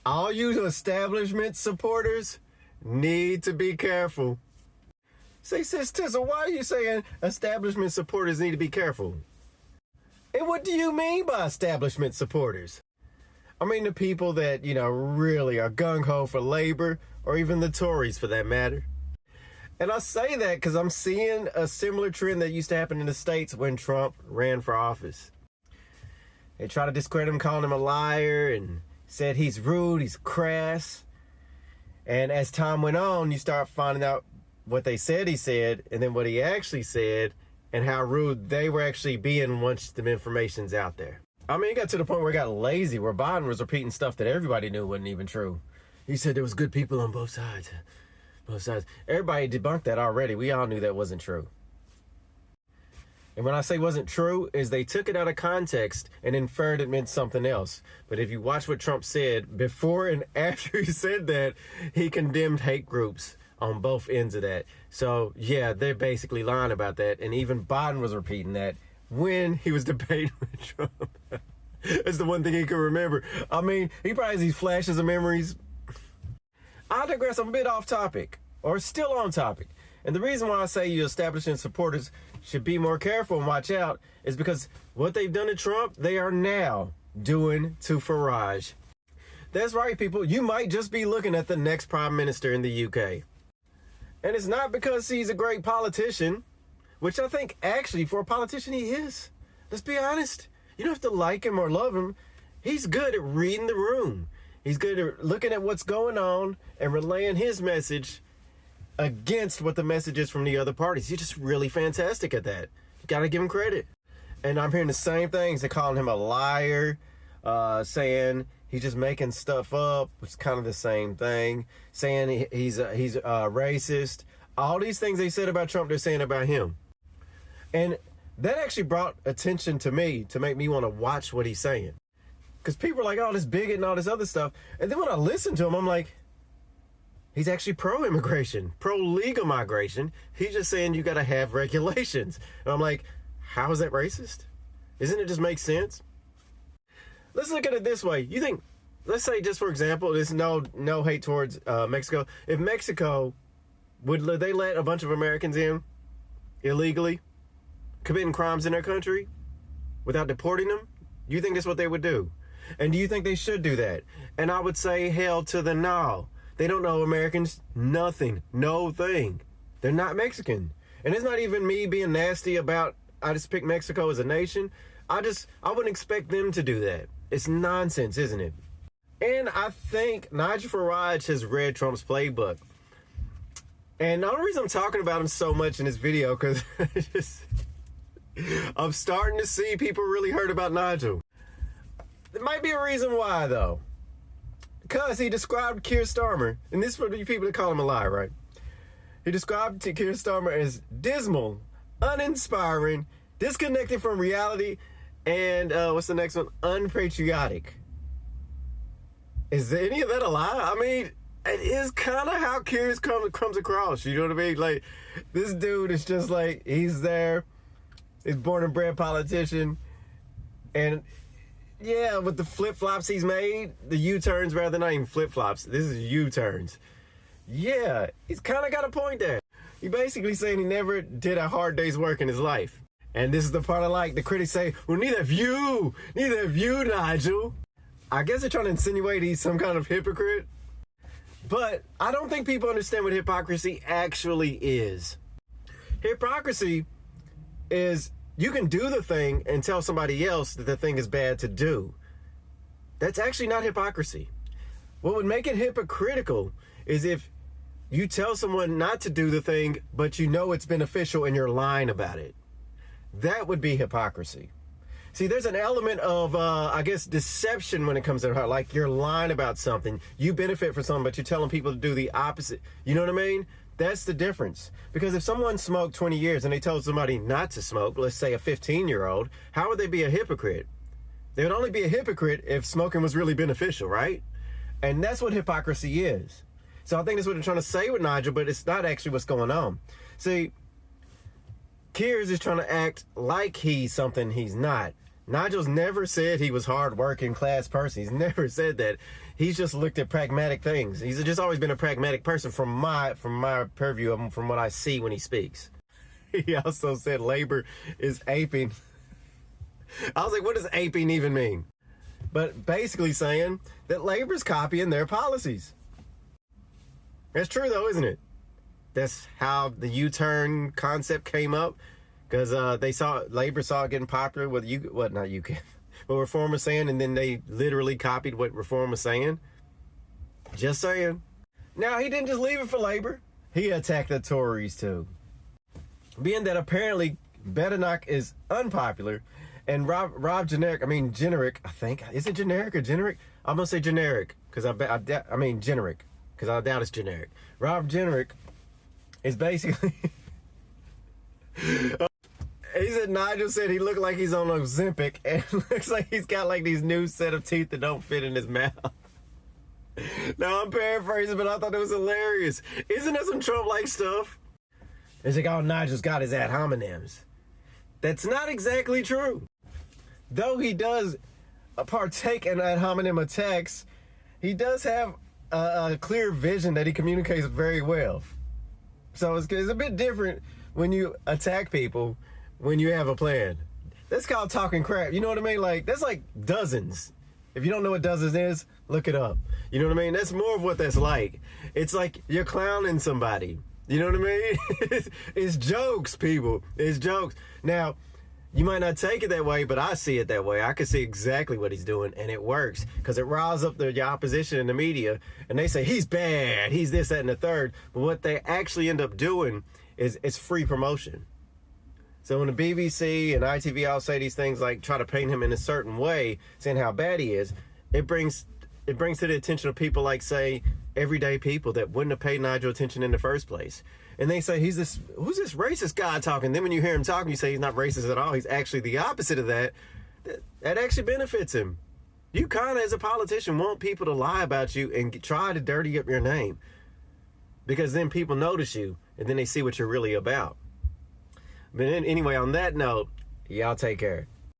All you establishment supporters need to be careful. Say, Sis Tizzle, why are you saying establishment supporters need to be careful? And what do you mean by establishment supporters? I mean the people that, really are gung-ho for labor, or even the Tories for that matter. And I say that because I'm seeing a similar trend that used to happen in the States when Trump ran for office. They try to discredit him, calling him a liar, and said he's rude, he's crass. And as time went on, you start finding out what they said he said, and then what he actually said, and how rude they were actually being once the information's out there. I mean, it got to the point where it got lazy, where Biden was repeating stuff that everybody knew wasn't even true. He said there was good people on both sides. Both sides. Everybody debunked that already. We all knew that wasn't true. And when I say wasn't true, is they took it out of context and inferred it meant something else. But if you watch what Trump said, before and after he said that, he condemned hate groups on both ends of that. So, yeah, they're basically lying about that. And even Biden was repeating that when he was debating with Trump. That's the one thing he could remember. I mean, he probably has these flashes of memories. I digress. I'm a bit off topic, or still on topic. And the reason why I say you establishment supporters should be more careful and watch out is because what they've done to Trump, they are now doing to Farage. That's right, people. You might just be looking at the next prime minister in the UK. And it's not because he's a great politician, which I think actually for a politician he is. Let's be honest. You don't have to like him or love him. He's good at reading the room. He's good at looking at what's going on and relaying his message against what the message is from the other parties. He's just really fantastic at that. You gotta give him credit. And I'm hearing the same things. They're calling him a liar, saying he's just making stuff up, which is kind of the same thing. Saying he's racist. All these things they said about Trump, they're saying about him. And that actually brought attention to me to make me want to watch what he's saying. Because people are like, oh, this bigot and all this other stuff. And then when I listen to him, I'm like, he's actually pro-immigration, pro-legal migration. He's just saying you got to have regulations. And I'm like, how is that racist? Isn't it just make sense? Let's look at it this way. You think, let's say just for example, there's no hate towards Mexico. If Mexico, would they let a bunch of Americans in illegally, committing crimes in their country without deporting them? Do you think that's what they would do? And do you think they should do that? And I would say hell to the no. They don't know Americans, nothing, no thing. They're not Mexican. And it's not even me being nasty about, I just picked Mexico as a nation. I wouldn't expect them to do that. It's nonsense, isn't it? And I think Nigel Farage has read Trump's playbook. And the only reason I'm talking about him so much in this video, because I'm starting to see people really hurt about Nigel. There might be a reason why, though. Because he described Keir Starmer, and this is for the people that call him a liar, right? He described Keir Starmer as dismal, uninspiring, disconnected from reality, and what's the next one? Unpatriotic. Is any of that a lie? I mean, it is kind of how Keir comes across, you know what I mean? Like, this dude is just like, he's there, he's born and bred politician, and yeah, with the flip-flops he's made, the U-turns rather, not even flip-flops, this is U-turns. Yeah, he's kind of got a point there. He basically saying he never did a hard day's work in his life. And this is the part I like. The critics say, well, neither have you, Nigel. I guess they're trying to insinuate he's some kind of hypocrite. But I don't think people understand what hypocrisy actually is. Hypocrisy is you can do the thing and tell somebody else that the thing is bad to do. That's actually not hypocrisy. What would make it hypocritical is if you tell someone not to do the thing, but you know it's beneficial and you're lying about it. That would be hypocrisy. See, there's an element of, I guess, deception when it comes to heart. Like you're lying about something. You benefit from something, but you're telling people to do the opposite. You know what I mean? That's the difference. Because if someone smoked 20 years and they told somebody not to smoke, let's say a 15-year-old, how would they be a hypocrite? They would only be a hypocrite if smoking was really beneficial, right? And that's what hypocrisy is. So I think that's what they're trying to say with Nigel, but it's not actually what's going on. See, Keir is just trying to act like he's something he's not. Nigel's never said he was hard-working class person. He's never said that. He's just looked at pragmatic things. He's just always been a pragmatic person from my purview of him, from what I see when he speaks. He also said labor is aping. I was like, what does aping even mean? But basically saying that labor's copying their policies. That's true though, isn't it? That's how the U-turn concept came up, because labor saw it getting popular with what Reform was saying, and then they literally copied what Reform was saying. Just saying. Now, he didn't just leave it for labor. He attacked the Tories too. Being that apparently Badenoch is unpopular, and Rob Generic, I think. Is it generic or generic? I'm going to say generic, because generic, because I doubt it's generic. Rob Generic is basically... He said Nigel said he looked like he's on Ozempic, and looks like he's got like these new set of teeth that don't fit in his mouth. Now, I'm paraphrasing, but I thought it was hilarious. Isn't that some Trump-like stuff? It's like, oh, Nigel's got his ad hominems. That's not exactly true. Though he does partake in ad hominem attacks, he does have a clear vision that he communicates very well. So it's a bit different when you attack people when you have a plan. That's called talking crap. You know what I mean? Like, that's like dozens. If you don't know what dozens is, look it up. You know what I mean? That's more of what that's like. It's like you're clowning somebody. You know what I mean? It's jokes, people. It's jokes. Now, you might not take it that way, but I see it that way. I can see exactly what he's doing, and it works, because it riles up the opposition in the media, and they say, he's bad, he's this, that, and the third. But what they actually end up doing is it's free promotion. So when the BBC and ITV all say these things, like try to paint him in a certain way, saying how bad he is, it brings to the attention of people like, say, everyday people that wouldn't have paid Nigel attention in the first place. And they say, who's this racist guy talking? Then when you hear him talking, you say he's not racist at all. He's actually the opposite of that. That actually benefits him. You kind of, as a politician, want people to lie about you and try to dirty up your name, because then people notice you, and then they see what you're really about. But anyway, on that note, y'all take care.